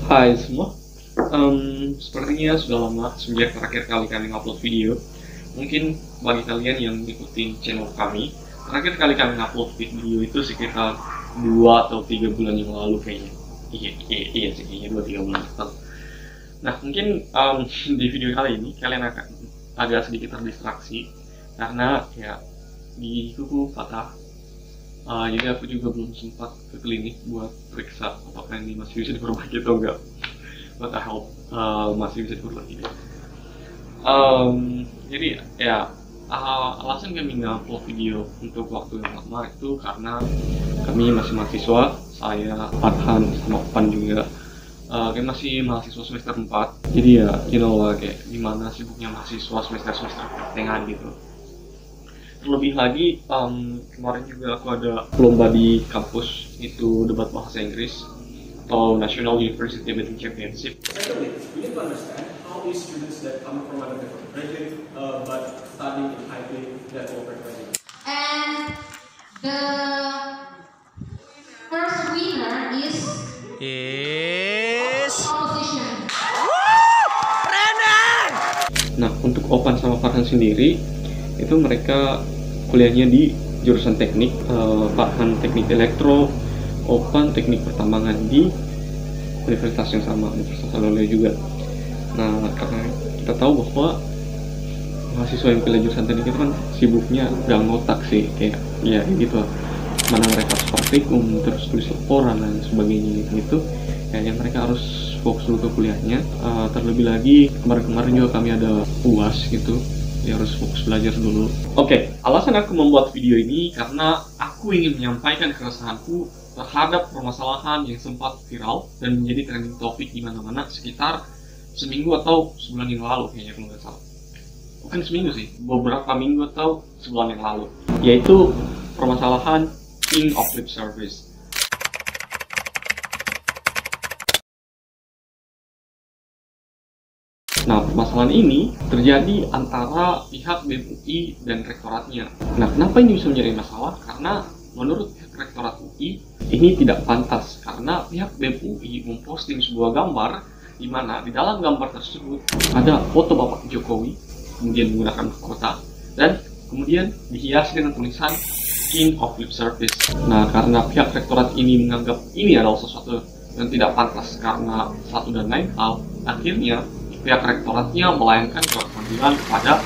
Hai semua, sepertinya sudah lama sejak terakhir kali kami upload video. Mungkin bagi kalian yang ngikutin channel kami, terakhir kali kami upload video itu sekitar 2 atau 3 bulan yang lalu kayaknya. Iya sih, kayaknya 2-3 bulan lalu. Nah mungkin di video kali ini kalian akan agak sedikit terdistraksi karena ya di kuku patah. Jadi aku juga belum sempat ke klinik buat periksa apakah ini masih bisa diperbaiki atau enggak. But I hope masih bisa diperbaiki. Jadi ya alasan kami nge-upload video untuk waktu yang lama itu karena kami masih mahasiswa. Saya Farhan sama Opan juga kami masih mahasiswa semester 4. Jadi ya you know lah kayak gimana sibuknya mahasiswa semester pertengahan gitu. Terlebih lagi kemarin juga aku ada lomba di kampus, itu debat bahasa Inggris atau National University Debating Championship. Secondly, we need to understand how these students that come from a different region but studying in highly developed region. And the first winner is composition. Nah untuk Opan sama Farhan sendiri itu mereka kuliahnya di jurusan teknik, Farhan teknik elektro, Opan teknik pertambangan di universitas yang sama, Universitas Aloleo juga. Nah karena kita tahu bahwa mahasiswa yang pilih jurusan teknik itu kan sibuknya gak ngotak sih, kayak ya gitu lah, mana mereka harus praktikum, terus tulis laporan dan sebagainya gitu ya, yang mereka harus fokus dulu ke kuliahnya. Terlebih lagi kemarin juga kami ada UAS gitu ya, harus fokus belajar dulu. Oke, alasan aku membuat video ini karena aku ingin menyampaikan keresahanku terhadap permasalahan yang sempat viral dan menjadi trending topik di mana-mana sekitar seminggu atau sebulan yang lalu kayaknya kalau nggak salah. Bukan seminggu sih, beberapa minggu atau sebulan yang lalu, yaitu permasalahan King of Lip Service. Nah, permasalahan ini terjadi antara pihak BEM UI dan rektoratnya. Nah, kenapa ini bisa menjadi masalah? Karena menurut pihak rektorat UI, ini tidak pantas karena pihak BEM UI memposting sebuah gambar di mana di dalam gambar tersebut ada foto Bapak Jokowi, kemudian menggunakan kota, dan kemudian dihiasi dengan tulisan King of Lip Service. Nah, karena pihak rektorat ini menganggap ini adalah sesuatu yang tidak pantas karena satu dan lain hal, akhirnya pihak rektoratnya melayangkan surat panggilan kepada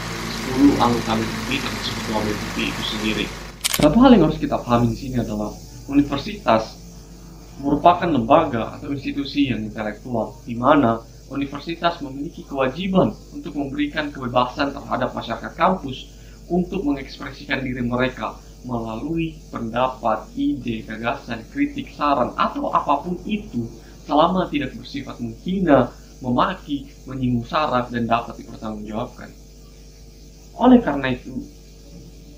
10 anggota BEM UI termasuk ketua BEM UI itu sendiri. Satu hal yang harus kita pahami di sini adalah universitas merupakan lembaga atau institusi yang intelektual, di mana universitas memiliki kewajiban untuk memberikan kebebasan terhadap masyarakat kampus untuk mengekspresikan diri mereka melalui pendapat, ide, gagasan, kritik, saran, atau apapun itu selama tidak bersifat menghina, memaki, menyinggung syarat, dan dapat dipertanggungjawabkan. Oleh karena itu,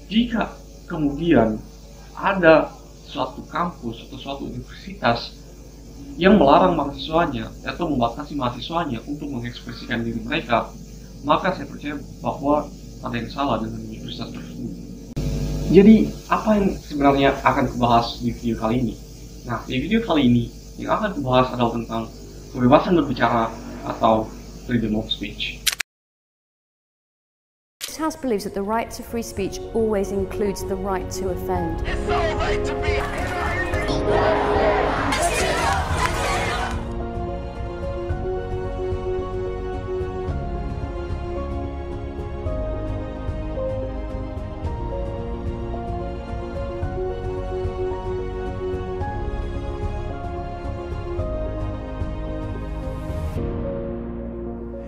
jika kemudian ada suatu kampus atau suatu universitas yang melarang mahasiswanya atau membatasi mahasiswanya untuk mengekspresikan diri mereka, maka saya percaya bahwa ada yang salah dengan universitas tersebut. Jadi, apa yang sebenarnya akan kubahas di video kali ini? Nah, di video kali ini yang akan kubahas adalah tentang kebebasan berbicara atau freedom of speech. This House believes that the right to free speech always includes the right to offend. It's all right to be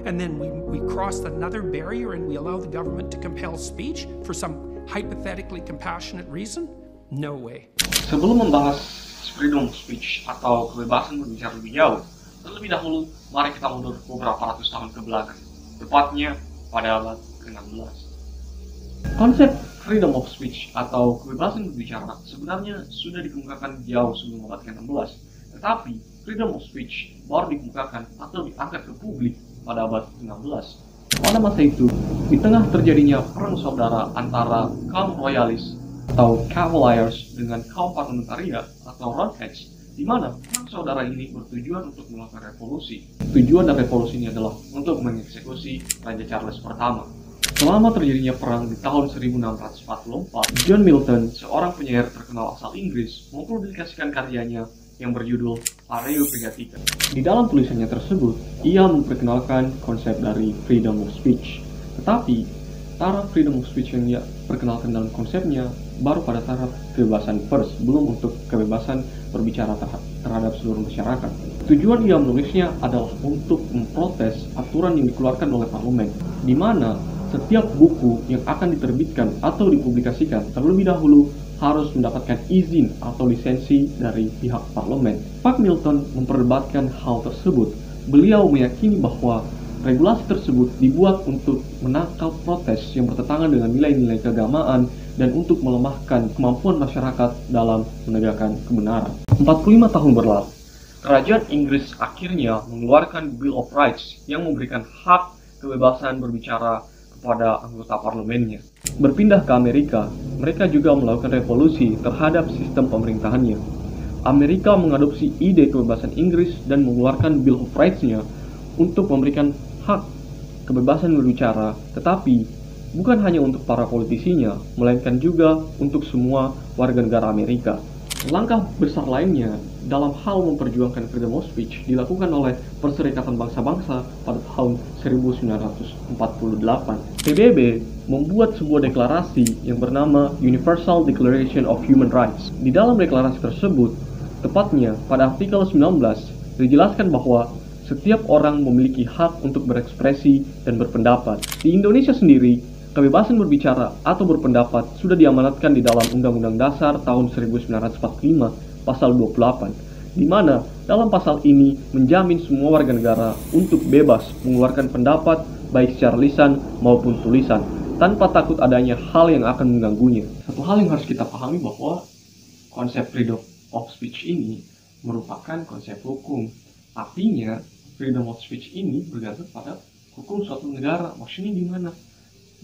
and then we crossed another barrier and we allow the government to compel speech for some hypothetically compassionate reason? No way. Sebelum membahas freedom of speech atau kebebasan berbicara lebih jauh, terlebih dahulu mari kita mundur beberapa ratus tahun ke belakang, tepatnya pada abad ke-16. Konsep freedom of speech atau kebebasan berbicara sebenarnya sudah dikemukakan jauh sebelum abad ke-16, tetapi freedom of speech baru dikemukakan atau diangkat ke publik pada abad ke-16. Pada masa itu, di tengah terjadinya perang saudara antara kaum royalis atau Cavaliers dengan kaum parlementaria atau Roundheads di mana perang saudara ini bertujuan untuk melakukan revolusi. Tujuan dari revolusi ini adalah untuk mengeksekusi Raja Charles pertama. Selama terjadinya perang di tahun 1644, John Milton, seorang penyair terkenal asal Inggris, mempublikasikan karyanya yang berjudul Areo Pregatica. Di dalam tulisannya tersebut, ia memperkenalkan konsep dari freedom of speech. Tetapi, taraf freedom of speech yang ia perkenalkan dalam konsepnya baru pada taraf kebebasan pers, belum untuk kebebasan berbicara terhadap seluruh masyarakat. Tujuan ia menulisnya adalah untuk memprotes aturan yang dikeluarkan oleh parlemen, di mana setiap buku yang akan diterbitkan atau dipublikasikan terlebih dahulu harus mendapatkan izin atau lisensi dari pihak parlemen. Pak Milton memperdebatkan hal tersebut. Beliau meyakini bahwa regulasi tersebut dibuat untuk menangkal protes yang bertentangan dengan nilai-nilai keagamaan dan untuk melemahkan kemampuan masyarakat dalam menegakkan kebenaran. 45 tahun berlalu, kerajaan Inggris akhirnya mengeluarkan Bill of Rights yang memberikan hak kebebasan berbicara kepada anggota parlemennya. Berpindah ke Amerika, mereka juga melakukan revolusi terhadap sistem pemerintahannya. Amerika mengadopsi ide kebebasan Inggris dan mengeluarkan Bill of Rights-nya untuk memberikan hak kebebasan berbicara, tetapi bukan hanya untuk para politisinya, melainkan juga untuk semua warga negara Amerika. Langkah besar lainnya dalam hal memperjuangkan freedom of speech dilakukan oleh Perserikatan Bangsa-Bangsa pada tahun 1948. PBB membuat sebuah deklarasi yang bernama Universal Declaration of Human Rights. Di dalam deklarasi tersebut, tepatnya pada artikel 19, dijelaskan bahwa setiap orang memiliki hak untuk berekspresi dan berpendapat. Di Indonesia sendiri, kebebasan berbicara atau berpendapat sudah diamanatkan di dalam Undang-Undang Dasar tahun 1945 pasal 28, di mana dalam pasal ini menjamin semua warga negara untuk bebas mengeluarkan pendapat baik secara lisan maupun tulisan tanpa takut adanya hal yang akan mengganggunya. Satu hal yang harus kita pahami bahwa konsep freedom of speech ini merupakan konsep hukum. Artinya freedom of speech ini bergantung pada hukum suatu negara. Maksudnya gimana?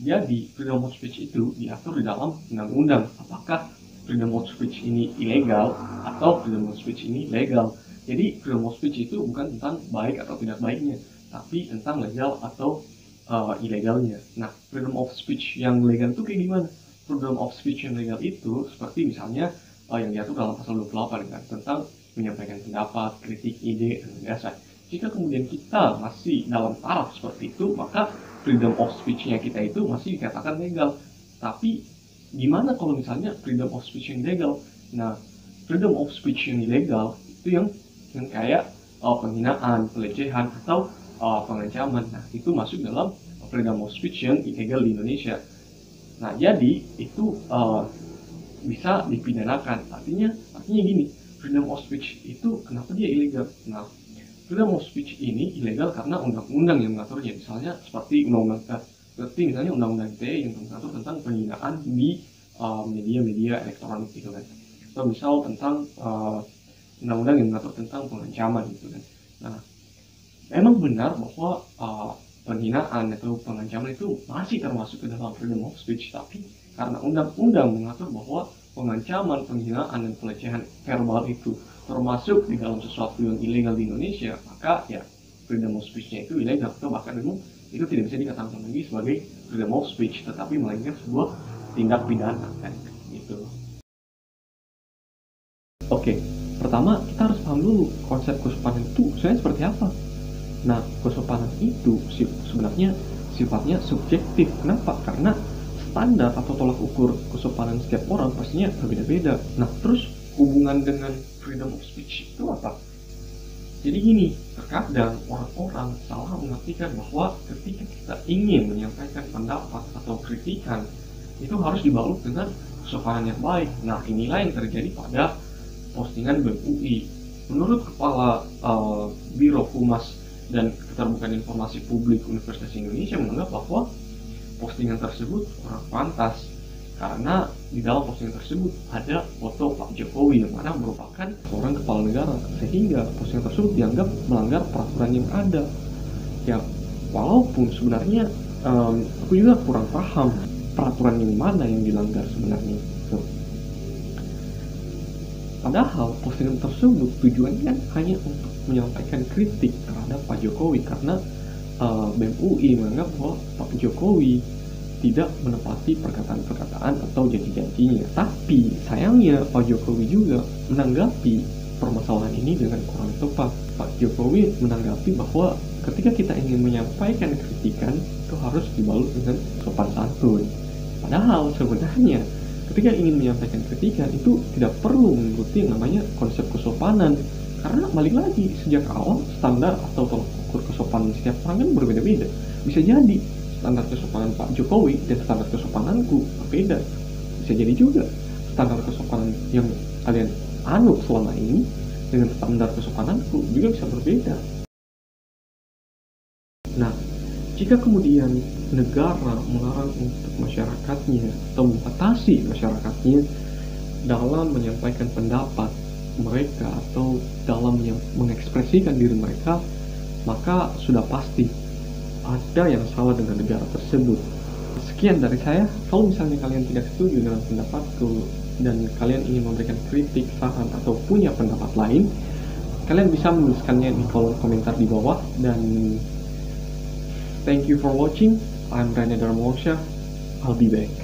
Jadi, freedom of speech itu diatur di dalam undang-undang. Apakah freedom of speech ini ilegal atau freedom of speech ini legal? Jadi, freedom of speech itu bukan tentang baik atau tidak baiknya, tapi tentang legal atau ilegalnya. Nah, freedom of speech yang legal itu kayak gimana? Freedom of speech yang legal itu seperti misalnya yang diatur dalam pasal 28 kan, tentang menyampaikan pendapat, kritik, ide, dan gagasan. Jika kemudian kita masih dalam taraf seperti itu, maka freedom of speech-nya kita itu masih dikatakan legal. Tapi gimana kalau misalnya freedom of speech yang legal? Nah, freedom of speech yang ilegal itu yang kayak penghinaan, pelecehan, atau pengancaman. Nah, itu masuk dalam freedom of speech yang ilegal di Indonesia. Nah, jadi itu bisa dipidanakan. Artinya gini, freedom of speech itu kenapa dia ilegal? Nah, freedom of speech ini ilegal karena undang-undang yang mengaturnya, misalnya seperti undang-undang ITE yang mengatur tentang penghinaan di media-media elektronik gitu kan, atau misal tentang undang-undang yang mengatur tentang pengancaman gitu kan. Nah, memang benar bahwa penghinaan atau pengancaman itu masih termasuk ke dalam freedom of speech, tapi karena undang-undang mengatur bahwa pengancaman, penghinaan, dan pelecehan verbal itu termasuk di dalam sesuatu yang ilegal di Indonesia, maka ya freedom of speech-nya itu ilegal, atau bahkan memang itu tidak bisa dikatakan lagi sebagai freedom of speech, tetapi melainkan sebuah tindak pidana kan gitu. Oke, pertama kita harus paham dulu konsep kesopanan itu sebenarnya seperti apa. Nah, kesopanan itu sebenarnya sifatnya subjektif. Kenapa? Karena standar atau tolak ukur kesopanan setiap orang pastinya berbeda-beda. Nah, terus hubungan dengan freedom of speech itu apa? Jadi gini, terkadang orang-orang salah mengartikan bahwa ketika kita ingin menyampaikan pendapat atau kritikan, itu harus dibalut dengan kesopanan yang baik. Nah, inilah yang terjadi pada postingan BEM UI. Menurut Kepala Biro Humas dan Keterbukaan Informasi Publik Universitas Indonesia menganggap bahwa postingan tersebut kurang pantas karena di dalam postingan tersebut ada foto Pak Jokowi yang mana merupakan seorang kepala negara, sehingga postingan tersebut dianggap melanggar peraturan yang ada. Ya, walaupun sebenarnya aku juga kurang paham peraturan yang mana yang dilanggar sebenarnya. Padahal postingan tersebut tujuannya kan hanya untuk menyampaikan kritik terhadap Pak Jokowi, karena BEM UI menganggap bahwa Pak Jokowi tidak menepati perkataan-perkataan atau janji-janjinya. Tapi sayangnya Pak Jokowi juga menanggapi permasalahan ini dengan kurang tepat. Pak Jokowi menanggapi bahwa ketika kita ingin menyampaikan kritikan itu harus dibalut dengan sopan santun. Padahal sebenarnya ketika ingin menyampaikan kritikan itu tidak perlu mengikuti yang namanya konsep kesopanan, karena balik lagi sejak awal standar atau tolak ukur kesopanan setiap orang kan berbeda-beda. Bisa jadi standar kesopanan Pak Jokowi dan standar kesopananku berbeda. Bisa jadi juga standar kesopanan yang kalian anut selama ini dengan standar kesopananku juga bisa berbeda. Nah, jika kemudian negara melarang untuk masyarakatnya atau membatasi masyarakatnya dalam menyampaikan pendapat mereka atau dalam mengekspresikan diri mereka, maka sudah pasti ada yang salah dengan negara tersebut. Sekian dari saya. Kalau misalnya kalian tidak setuju dengan pendapatku dan kalian ingin memberikan kritik, saran, atau punya pendapat lain, kalian bisa menuliskannya di kolom komentar di bawah. Dan thank you for watching. I'm Rania Darmawangsa. I'll be back.